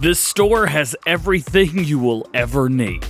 This store has everything you will ever need.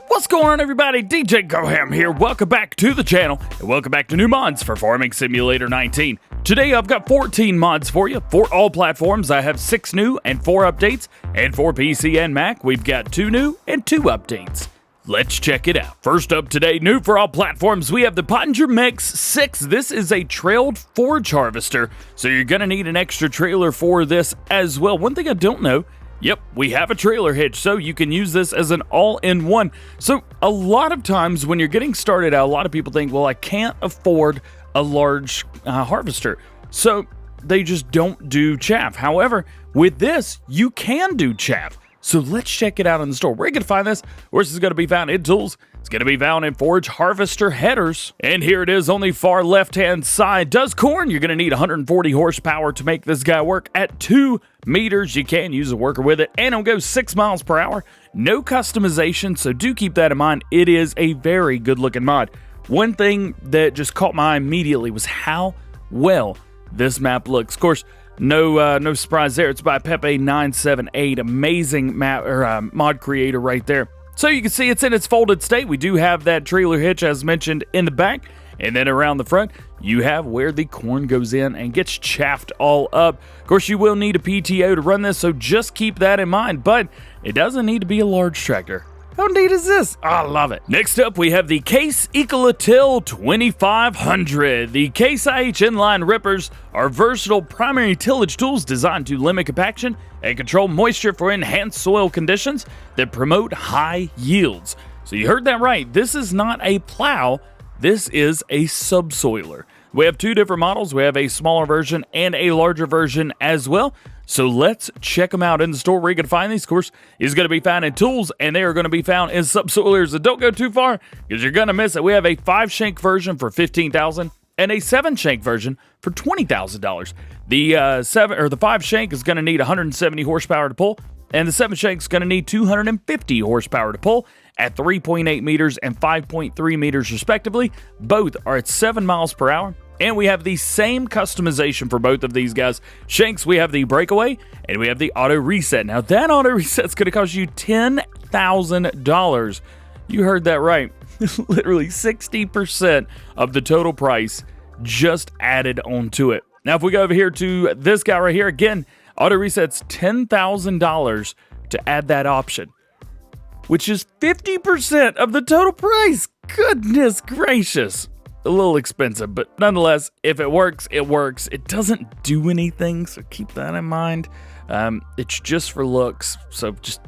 What's going on, everybody? DjGoHam here. Welcome back to the channel, and welcome back to new mods for Farming Simulator 19. Today, I've got 14 mods for you. For all platforms, I have 6 new and 4 updates. And for PC and Mac, we've got 2 new and 2 updates. Let's check it out. First up today, new for all platforms, we have the Poettinger Mex 6. This is a trailed forage harvester, so you're going to need an extra trailer for this as well. One thing I don't know, yep, we have a trailer hitch, so you can use this as an all-in-one. So a lot of times when you're getting started out, a lot of people think, well, I can't afford a large harvester, so they just don't do chaff. However, with this, you can do chaff. So let's check it out in the store. Where are you going to find this? Where this is going to be found in tools. It's going to be found in forage harvester headers. And here it is on the far left-hand side. Does corn. You're going to need 140 horsepower to make this guy work. At 2 meters, you can use a worker with it. And it'll go 6 miles per hour. No customization, so do keep that in mind. It is a very good-looking mod. One thing that just caught my eye immediately was how well this map looks. Of course, no surprise there. It's by FS19, amazing map or mod creator right there. So you can see it's in its folded state. We do have that trailer hitch as mentioned in the back, and then around the front you have where the corn goes in and gets chaffed all up. Of course, you will need a PTO to run this, so just keep that in mind. But it doesn't need to be a large tractor. How neat is this? I love it. Next up, we have the Case Ecolo-Til 2500. The Case IH inline rippers are versatile primary tillage tools designed to limit compaction and control moisture for enhanced soil conditions that promote high yields. So you heard that right. This is not a plow. This is a subsoiler. We have 2 different models. We have a smaller version and a larger version as well. So let's check them out in the store. Where you're going to find these, of course, is going to be found in tools, and they are going to be found in subsoilers. So don't go too far, because you're going to miss it. We have a 5-shank version for $15,000 and a 7-shank version for $20,000. The 5-shank is going to need 170 horsepower to pull, and the 7-shank is going to need 250 horsepower to pull at 3.8 meters and 5.3 meters respectively. Both are at 7 miles per hour. And we have the same customization for both of these guys. Shanks, we have the breakaway, and we have the auto reset. Now, that auto reset is going to cost you $10,000. You heard that right. Literally 60% of the total price just added onto it. Now, if we go over here to this guy right here, again, auto resets $10,000 to add that option, which is 50% of the total price. Goodness gracious. A little expensive, but nonetheless, if it works, it works. It doesn't do anything, so keep that in mind. It's just for looks, so just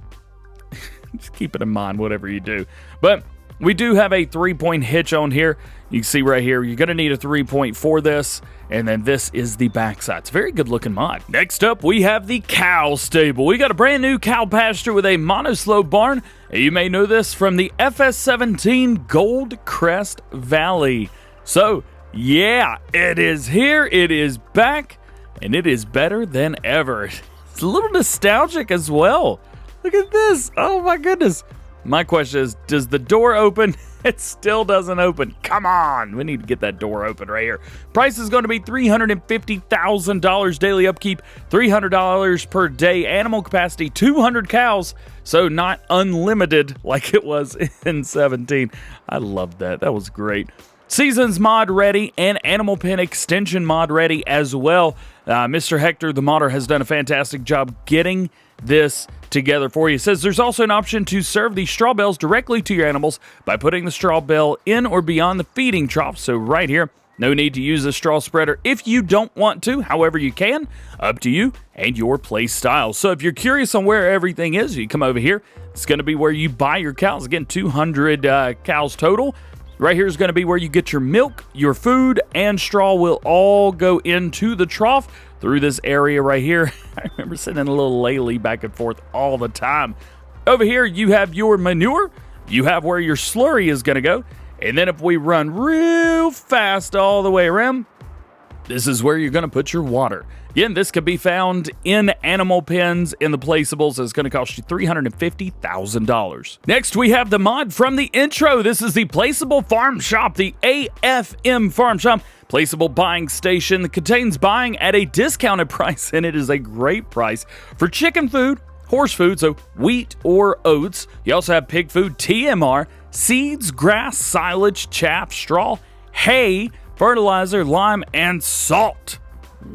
keep it in mind, whatever you do. But we do have a 3-point hitch on here. You can see right here, you're going to need a 3-point for this, and then this is the backside. It's a very good looking mod. Next up, we have the cow stable. We got a brand new cow pasture with a monoslope barn. You may know this from the FS17 Gold Crest Valley. So, yeah, it is here, it is back, and it is better than ever. It's a little nostalgic as well. Look at this. Oh my goodness. My question is, does the door open? It still doesn't open. Come on. We need to get that door open right here. Price is going to be $350,000 daily upkeep, $300 per day, animal capacity, 200 cows. So not unlimited like it was in 17. I loved that. That was great. Seasons mod ready and animal pen extension mod ready as well. Mr. Hector, the modder, has done a fantastic job getting this together for you. It says there's also an option to serve the straw bales directly to your animals by putting the straw bale in or beyond the feeding trough. So right here, no need to use a straw spreader if you don't want to. However, you can. Up to you and your play style. So if you're curious on where everything is, you come over here. It's going to be where you buy your cows. Again, 200 cows total. Right here is going to be where you get your milk, your food, and straw will all go into the trough through this area right here. I remember sitting in a little Laley back and forth all the time. Over here, you have your manure. You have where your slurry is going to go. And then if we run real fast all the way around, this is where you're going to put your water. Again, this could be found in animal pens in the Placeables. It's going to cost you $350,000. Next, we have the mod from the intro. This is the Placeable Farm Shop, the AFM Farm Shop. Placeable buying station that contains buying at a discounted price, and it is a great price for chicken food, horse food, so wheat or oats. You also have pig food, TMR, seeds, grass, silage, chaff, straw, hay, fertilizer, lime, and salt.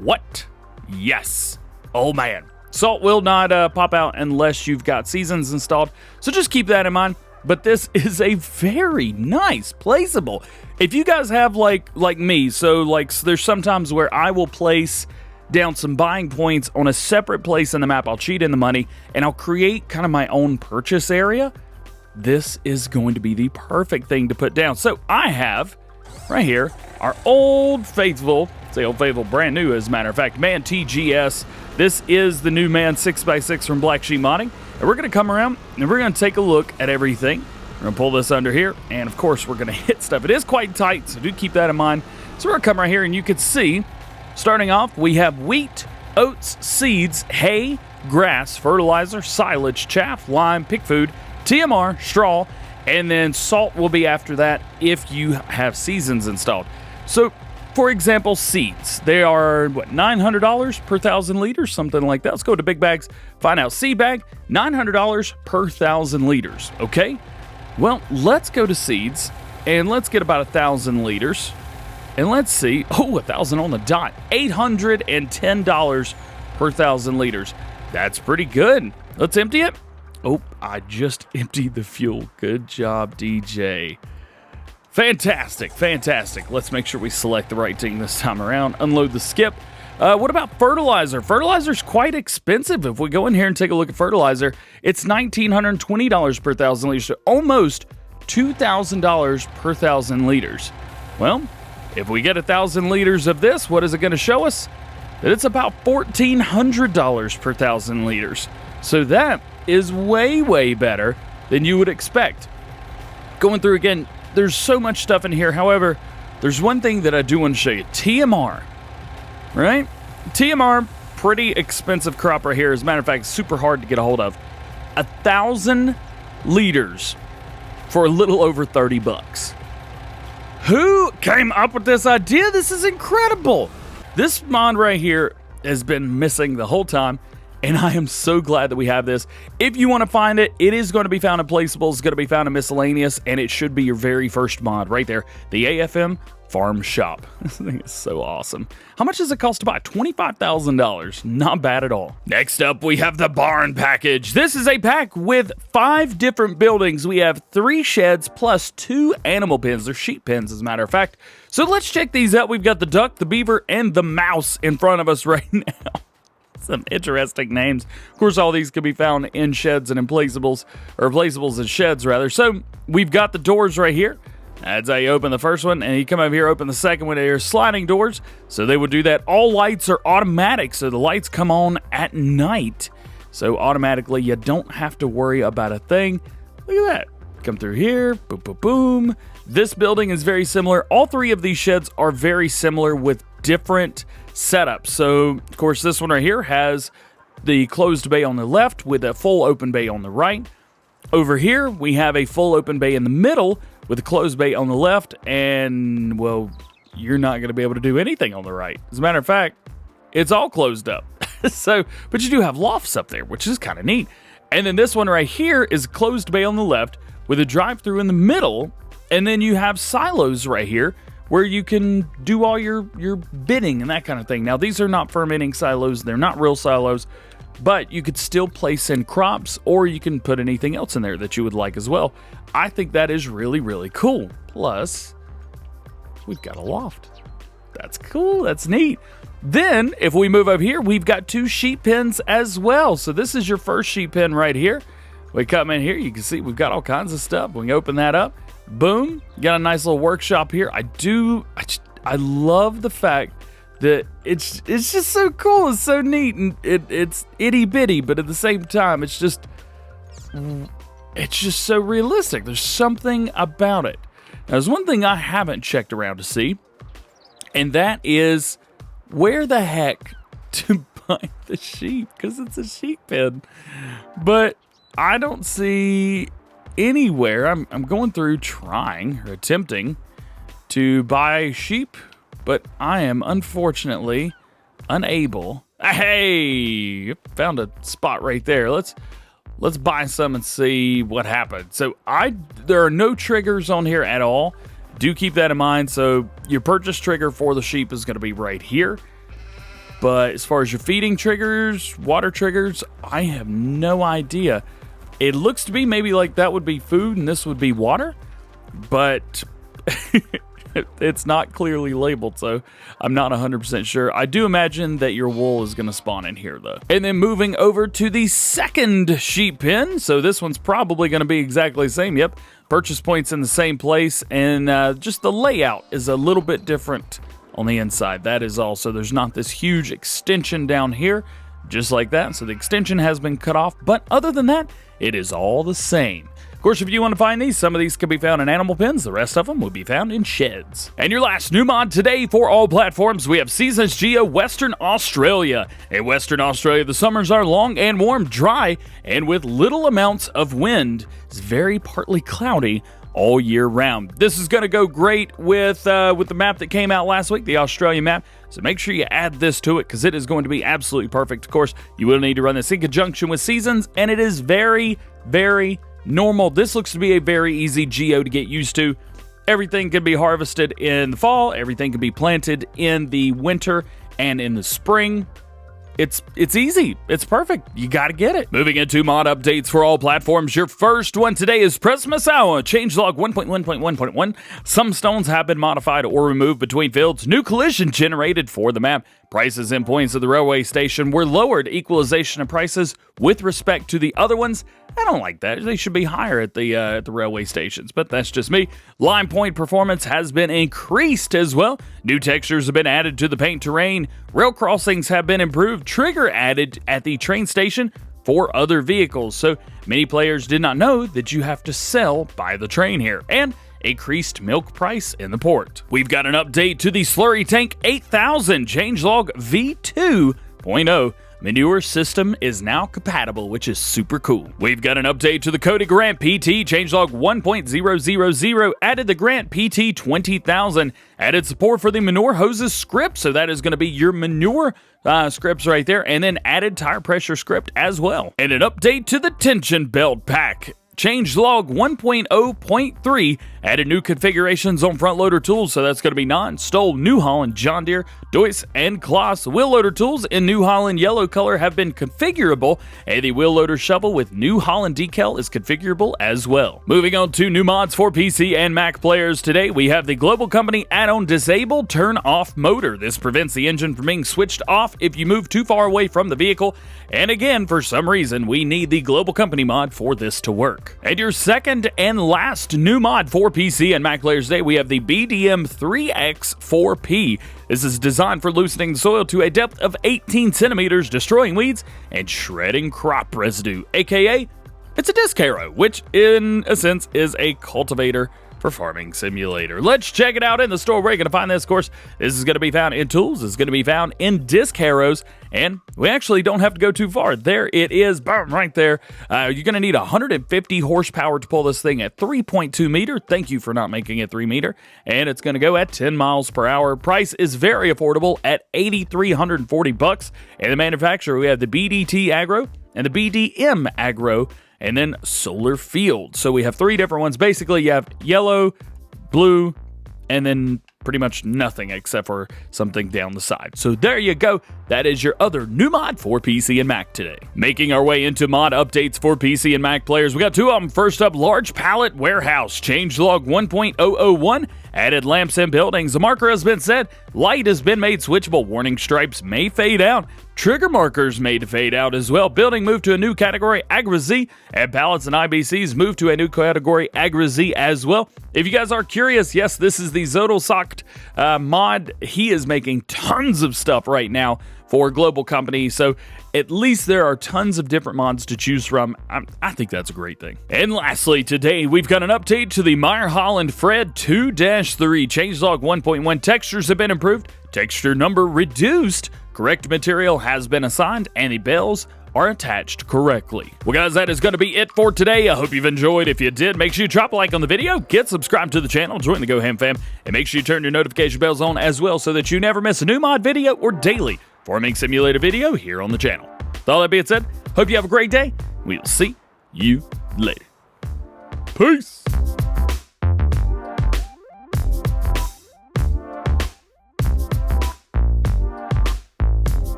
What? Yes. Oh man. Salt will not pop out unless you've got seasons installed, so just keep that in mind. But this is a very nice Placeable. If you guys have like me, so there's sometimes where I will place down some buying points on a separate place in the map. I'll cheat in the money and I'll create kind of my own purchase area. This is going to be the perfect thing to put down. So I have right here our old faithful, say old faithful, brand new as a matter of fact, Man TGS. This is the new Man 6x6 from Black Sheep Modding. And we're going to come around and we're going to take a look at everything. We're going to pull this under here, and of course we're going to hit stuff. It is quite tight, so do keep that in mind. So we're going to come right here, and you can see, starting off, we have wheat, oats, seeds, hay, grass, fertilizer, silage, chaff, lime, pig food, TMR, straw, and then salt will be after that if you have seasons installed. So, for example, seeds. They are, what, $900 per 1,000 liters? Something like that. Let's go to big bags, find out. Seed bag, $900 per 1,000 liters, okay? Well, let's go to seeds, and let's get about 1,000 liters. And let's see, 1,000 on the dot, $810 per 1,000 liters. That's pretty good. Let's empty it. Oh, I just emptied the fuel. Good job, DJ. Fantastic, fantastic. Let's make sure we select the right thing this time around. Unload the skip. What about fertilizer? Fertilizer's quite expensive. If we go in here and take a look at fertilizer, it's $1,920 per 1,000 liters, so almost $2,000 per 1,000 liters. Well, if we get 1,000 liters of this, what is it going to show us? That it's about $1,400 per 1,000 liters. So that is way, way better than you would expect. Going through again, there's so much stuff in here. However, there's one thing that I do want to show you. TMR, right? TMR, pretty expensive crop right here. As a matter of fact, super hard to get a hold of. 1,000 liters for a little over 30 bucks. Who came up with this idea? This is incredible. This mod right here has been missing the whole time, and I am so glad that we have this. If you want to find it, it is going to be found in Placeable. It's going to be found in Miscellaneous, and it should be your very first mod right there. The AFM Farm Shop. This thing is so awesome. How much does it cost to buy? $25,000. Not bad at all. Next up, we have the Barn Package. This is a pack with 5 different buildings. We have 3 sheds plus 2 animal pens. They're sheep pens, as a matter of fact. So let's check these out. We've got the duck, the beaver, and the mouse in front of us right now. Some interesting names. Of course, all these can be found in sheds and in Placeables, or Placeables and sheds, rather. So we've got the doors right here. That's how you open the first one, and you come over here, open the second one. They're sliding doors, so they would do that. All lights are automatic, so the lights come on at night. So automatically, you don't have to worry about a thing. Look at that. Come through here, boom, boom, boom. This building is very similar. All 3 of these sheds are very similar with different setups. So, of course, this one right here has the closed bay on the left with a full open bay on the right. Over here, we have a full open bay in the middle with a closed bay on the left, and, well, you're not going to be able to do anything on the right. As a matter of fact, it's all closed up. So, but you do have lofts up there, which is kind of neat. And then this one right here is closed bay on the left with a drive-through in the middle, and then you have silos right here where you can do all your bidding and that kind of thing. Now, these are not fermenting silos. They're not real silos, but you could still place in crops, or you can put anything else in there that you would like as well. I think that is really, really cool. Plus, we've got a loft. That's cool. That's neat. Then, if we move over here, we've got 2 sheep pens as well. So this is your first sheep pen right here. We come in here, you can see we've got all kinds of stuff. We can open that up. Boom. Got a nice little workshop here. I love the fact that it's just so cool. It's so neat, and it's itty bitty, but at the same time, it's just so realistic. There's something about it. Now, there's one thing I haven't checked around to see, and that is where the heck to buy the sheep, because it's a sheep pen. But I don't see anywhere. I'm going through trying or attempting to buy sheep, but I am unfortunately unable. Hey, found a spot right there. Let's buy some and see what happens. So there are no triggers on here at all. Do keep that in mind. So your purchase trigger for the sheep is going to be right here. But as far as your feeding triggers, water triggers, I have no idea. It looks to be maybe like that would be food and this would be water, but it's not clearly labeled, so I'm not 100% sure. I do imagine that your wool is going to spawn in here, though. And then moving over to the second sheep pen. So this one's probably going to be exactly the same. Yep, purchase points in the same place, and just the layout is a little bit different on the inside. That is all. So there's not this huge extension down here, just like that. So the extension has been cut off, but other than that, it is all the same. Of course, if you want to find these, some of these can be found in animal pens. The rest of them will be found in sheds. And your last new mod today for all platforms, we have Seasons Geo Western Australia. In Western Australia, the summers are long and warm, dry, and with little amounts of wind. It's very partly cloudy all year round. This is going to go great with the map that came out last week, the Australia map. So make sure you add this to it because it is going to be absolutely perfect. Of course, you will need to run this in conjunction with Seasons, and it is very, very normal. This looks to be a very easy geo to get used to. Everything can be harvested in the fall. Everything can be planted in the winter and in the spring. It's easy. It's perfect. You got to get it. Moving into mod updates for all platforms. Your first one today is Przemasowo. Changelog 1.1.1.1. Some stones have been modified or removed between fields. New collision generated for the map. Prices and points of the railway station were lowered. Equalization of prices with respect to the other ones. I don't like that. They should be higher at the railway stations, but that's just me. Line point performance has been increased as well. New textures have been added to the paint terrain. Rail crossings have been improved. Trigger added at the train station for other vehicles. So many players did not know that you have to sell by the train here. And increased milk price in the port. We've got an update to the Slurry Tank 8000 changelog v2.0. Manure system is now compatible, which is super cool. We've got an update to the Kotte Garant PT changelog 1.000, added the Garant PT 20,000, added support for the manure hoses script, so that is going to be your manure scripts right there, and then added tire pressure script as well. And an update to the Tensionbelt Pack. Changelog 1.0.3 added new configurations on front loader tools, so that's going to be non-Stoll, New Holland, John Deere, Deutz, and Kloss. Wheel loader tools in New Holland yellow color have been configurable, and the wheel loader shovel with New Holland decal is configurable as well. Moving on to new mods for PC and Mac players today, we have the Global Company add-on Dissable Turn Off Motor. This prevents the engine from being switched off if you move too far away from the vehicle, and again, for some reason, we need the Global Company mod for this to work. And your second and last new mod for PC and Mac players today, we have the BDM 3X4P. This is designed for loosening the soil to a depth of 18 centimeters, destroying weeds and shredding crop residue, aka it's a disc harrow, which in a sense is a cultivator for Farming Simulator. Let's check it out in the store. Where you're going to find this, of course, this is going to be found in tools. It's going to be found in disc harrows, and we actually don't have to go too far. There it is, boom, right there. You're going to need 150 horsepower to pull this thing at 3.2 meter. Thank you for not making it 3 meter. And it's going to go at 10 miles per hour. Price is very affordable at $8,340. And the manufacturer, we have the BDT Agro and the BDM Agro, and then Solar Field. So we have three different ones. Basically, you have yellow, blue, and then pretty much nothing except for something down the side. So there you go. That is your other new mod for PC and Mac today. Making our way into mod updates for PC and Mac players, we got two of them. First up, Large Pallet Warehouse. Changelog 1.001. Added lamps and buildings. The marker has been set. Light has been made switchable. Warning stripes may fade out. Trigger markers made to fade out as well. Building moved to a new category, Agri-Z. And pallets and IBCs moved to a new category, Agri-Z as well. If you guys are curious, yes, this is the Zodal Socked mod. He is making tons of stuff right now for a global company, so at least there are tons of different mods to choose from. I think that's a great thing. And lastly, today we've got an update to the Meijer Holland Fred 2-3. Changelog 1.1 textures have been improved, texture number reduced, correct material has been assigned, and the bells are attached correctly. Well guys, that is going to be it for today. I hope you've enjoyed. If you did, make sure you drop a like on the video, get subscribed to the channel, join the GoHamFam, and make sure you turn your notification bells on as well so that you never miss a new mod video or daily farming simulator video here on the channel. With all that being said, hope you have a great day. We'll see you later. Peace!